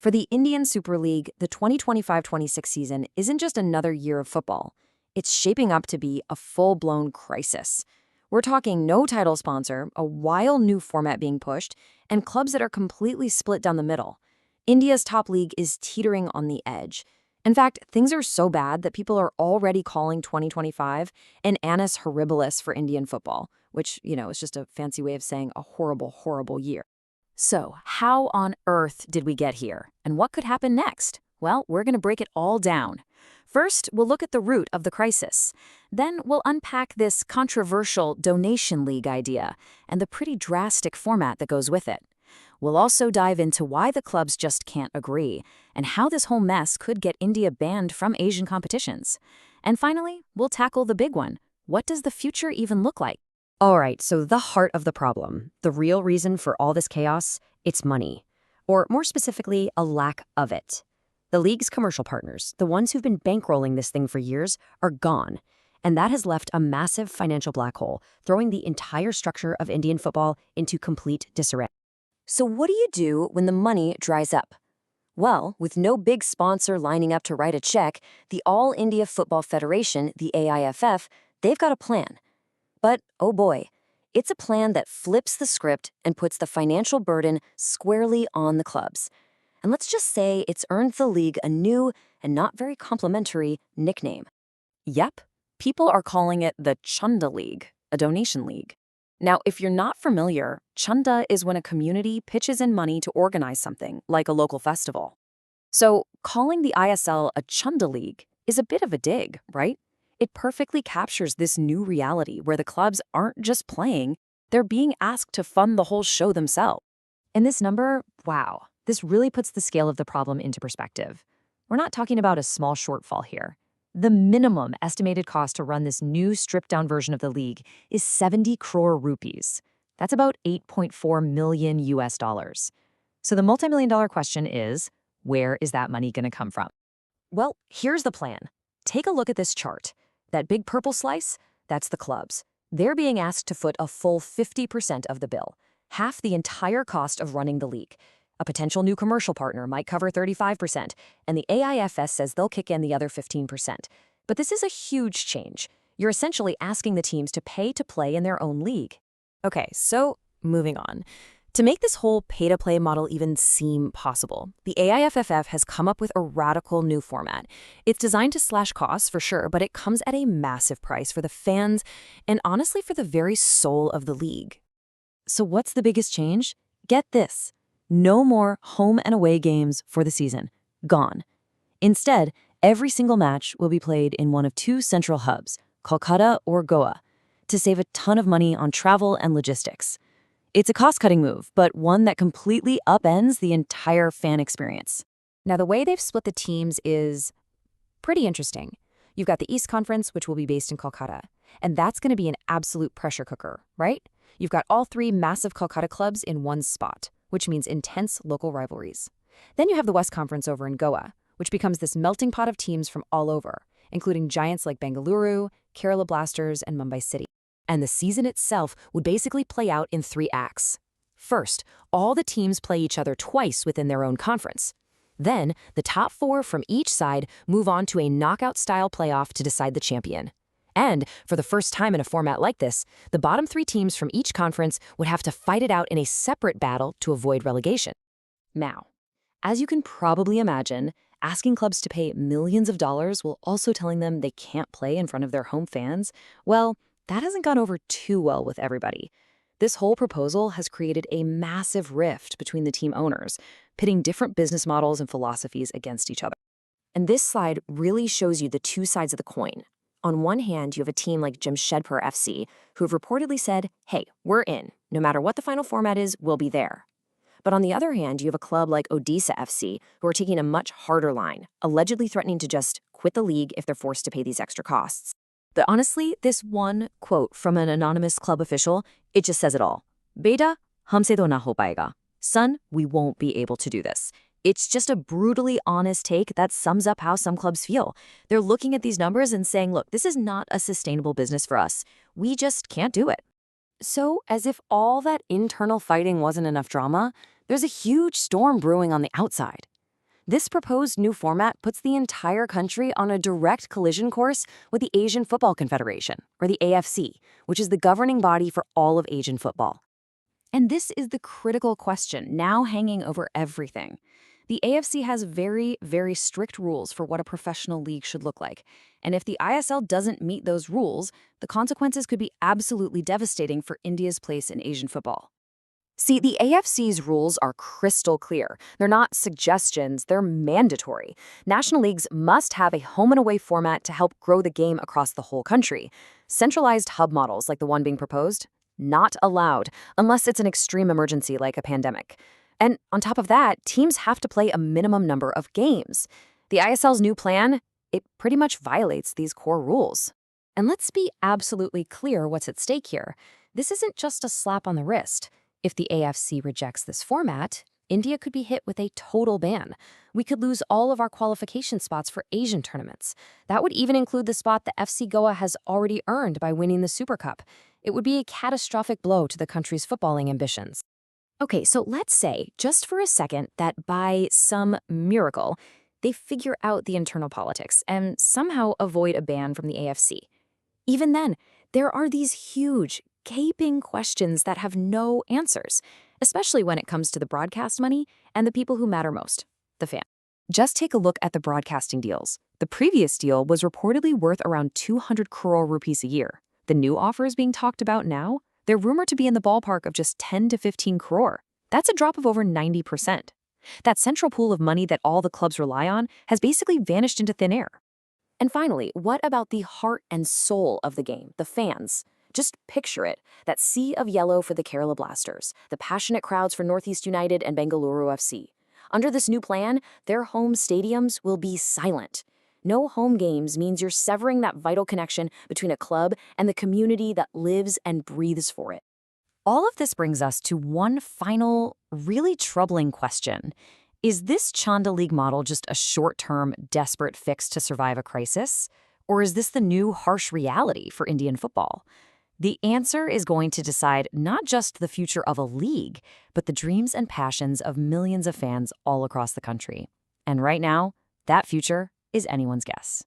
For the Indian Super League, the 2025-26 season isn't just another year of football. It's shaping up to be a full-blown crisis. We're talking no title sponsor, a wild new format being pushed, and clubs that are completely split down the middle. India's top league is teetering on the edge. In fact, things are so bad that people are already calling 2025 an annus horribilis for Indian football, which, is just a fancy way of saying a horrible, horrible year. So, how on earth did we get here? And what could happen next? Well, we're going to break it all down. First, we'll look at the root of the crisis. Then, we'll unpack this controversial donation league idea and the pretty drastic format that goes with it. We'll also dive into why the clubs just can't agree and how this whole mess could get India banned from Asian competitions. And finally, we'll tackle the big one. What does the future even look like? All right, so the heart of the problem, the real reason for all this chaos, it's money. Or more specifically, a lack of it. The league's commercial partners, the ones who've been bankrolling this thing for years, are gone. And that has left a massive financial black hole, throwing the entire structure of Indian football into complete disarray. So what do you do when the money dries up? Well, with no big sponsor lining up to write a check, the All India Football Federation, the AIFF, they've got a plan. But, oh boy, it's a plan that flips the script and puts the financial burden squarely on the clubs. And let's just say it's earned the league a new and not very complimentary nickname. Yep, people are calling it the Chanda League, a donation league. Now, if you're not familiar, Chanda is when a community pitches in money to organize something, like a local festival. So, calling the ISL a Chanda League is a bit of a dig, right? It perfectly captures this new reality where the clubs aren't just playing, they're being asked to fund the whole show themselves. And this number, wow, this really puts the scale of the problem into perspective. We're not talking about a small shortfall here. The minimum estimated cost to run this new stripped-down version of the league is 70 crore rupees. That's about 8.4 million US dollars. So the multi-million-dollar question is, where is that money going to come from? Well, here's the plan. Take a look at this chart. That big purple slice, that's the clubs. They're being asked to foot a full 50% of the bill, half the entire cost of running the league. A potential new commercial partner might cover 35%, and the AIFF says they'll kick in the other 15%. But this is a huge change. You're essentially asking the teams to pay to play in their own league. Okay, so moving on. To make this whole pay-to-play model even seem possible, the AIFF has come up with a radical new format. It's designed to slash costs, for sure, but it comes at a massive price for the fans and honestly for the very soul of the league. So what's the biggest change? Get this. No more home and away games for the season. Gone. Instead, every single match will be played in one of two central hubs, Kolkata or Goa, to save a ton of money on travel and logistics. It's a cost-cutting move, but one that completely upends the entire fan experience. Now, the way they've split the teams is pretty interesting. You've got the East Conference, which will be based in Kolkata, and that's going to be an absolute pressure cooker, right? You've got all three massive Kolkata clubs in one spot, which means intense local rivalries. Then you have the West Conference over in Goa, which becomes this melting pot of teams from all over, including giants like Bengaluru, Kerala Blasters, and Mumbai City. And the season itself would basically play out in 3 acts. First, all the teams play each other twice within their own conference. Then, the top 4 from each side move on to a knockout-style playoff to decide the champion. And, for the first time in a format like this, the bottom 3 teams from each conference would have to fight it out in a separate battle to avoid relegation. Now, as you can probably imagine, asking clubs to pay millions of dollars while also telling them they can't play in front of their home fans, well, that hasn't gone over too well with everybody. This whole proposal has created a massive rift between the team owners, pitting different business models and philosophies against each other. And this slide really shows you the two sides of the coin. On one hand, you have a team like Jamshedpur FC, who have reportedly said, hey, we're in. No matter what the final format is, we'll be there. But on the other hand, you have a club like Odisha FC, who are taking a much harder line, allegedly threatening to just quit the league if they're forced to pay these extra costs. But honestly, this one quote from an anonymous club official, it just says it all. Beta, humse to na ho paega. Son, we won't be able to do this. It's just a brutally honest take that sums up how some clubs feel. They're looking at these numbers and saying, look, this is not a sustainable business for us. We just can't do it. So, as if all that internal fighting wasn't enough drama, there's a huge storm brewing on the outside. This proposed new format puts the entire country on a direct collision course with the Asian Football Confederation, or the AFC, which is the governing body for all of Asian football. And this is the critical question now hanging over everything. The AFC has very, very strict rules for what a professional league should look like. And if the ISL doesn't meet those rules, the consequences could be absolutely devastating for India's place in Asian football. See, the AFC's rules are crystal clear. They're not suggestions, they're mandatory. National leagues must have a home and away format to help grow the game across the whole country. Centralized hub models like the one being proposed, not allowed, unless it's an extreme emergency like a pandemic. And on top of that, teams have to play a minimum number of games. The ISL's new plan, it pretty much violates these core rules. And let's be absolutely clear what's at stake here. This isn't just a slap on the wrist. If the AFC rejects this format, India could be hit with a total ban. We could lose all of our qualification spots for Asian tournaments. That would even include the spot the FC Goa has already earned by winning the Super Cup. It would be a catastrophic blow to the country's footballing ambitions. Okay, so let's say, just for a second, that by some miracle, they figure out the internal politics and somehow avoid a ban from the AFC. Even then, there are these huge, gaping questions that have no answers, especially when it comes to the broadcast money and the people who matter most, the fan. Just take a look at the broadcasting deals. The previous deal was reportedly worth around 200 crore rupees a year. The new offers being talked about now, they're rumored to be in the ballpark of just 10 to 15 crore. That's a drop of over 90%. That central pool of money that all the clubs rely on has basically vanished into thin air. And finally, what about the heart and soul of the game, the fans? Just picture it, that sea of yellow for the Kerala Blasters, the passionate crowds for Northeast United and Bengaluru FC. Under this new plan, their home stadiums will be silent. No home games means you're severing that vital connection between a club and the community that lives and breathes for it. All of this brings us to one final, really troubling question. Is this Chanda League model just a short-term, desperate fix to survive a crisis? Or is this the new harsh reality for Indian football? The answer is going to decide not just the future of a league, but the dreams and passions of millions of fans all across the country. And right now, that future is anyone's guess.